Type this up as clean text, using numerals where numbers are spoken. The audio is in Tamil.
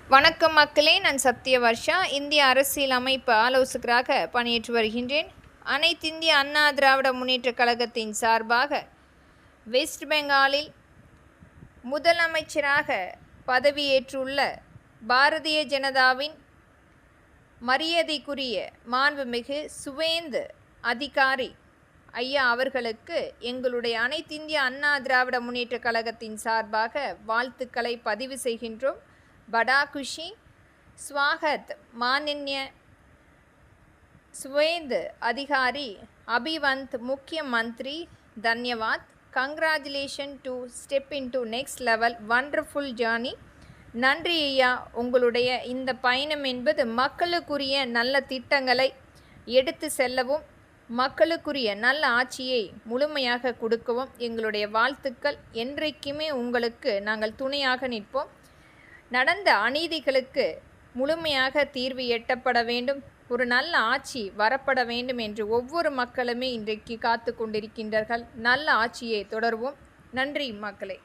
வணக்கம் மக்களே, நான் சத்யவர்ஷா. இந்திய அரசியல் அமைப்பு ஆலோசகராக பணியாற்றி வருகின்றேன். அனைத்திந்திய அண்ணா திராவிட முன்னேற்றக் கழகத்தின் சார்பாக வெஸ்ட் பெங்காலில் முதலமைச்சராக பதவியேற்றுள்ள பாரதிய ஜனதாவின் மரியாதைக்குரிய மாண்புமிகு சுவேந்து அதிகாரி ஐயா அவர்களுக்கு எங்களுடைய அனைத்திந்திய அண்ணா திராவிட முன்னேற்றக் கழகத்தின் சார்பாக வாழ்த்துக்களை பதிவு செய்கின்றோம். बड़ा खुशी स्वागत माननीय सुवेंद अधिकारी अभिवंत मुख्यमंत्री धन्यवाद congratulation to step into next level wonderful journey நன்றி ஐயா. உங்களுடைய இந்த பயணம் என்பது மக்களுக்குரிய நல்ல திட்டங்களை எடுத்து செல்லவும் மக்களுக்குரிய நல்ல ஆட்சியை முழுமையாக கொடுக்கவும் எங்களுடைய வாழ்த்துக்கள். என்றைக்குமே உங்களுக்கு நாங்கள் துணையாக நிற்போம். நடந்த அநீதிகளுக்கு முழுமையாக தீர்வு எட்டப்பட வேண்டும், ஒரு நல்ல ஆட்சி வரப்பட வேண்டும் என்று ஒவ்வொரு மக்களுமே இன்றைக்கு காத்து கொண்டிருக்கின்றார்கள். நல்ல ஆட்சியை தொடர்வோம். நன்றி மக்களே.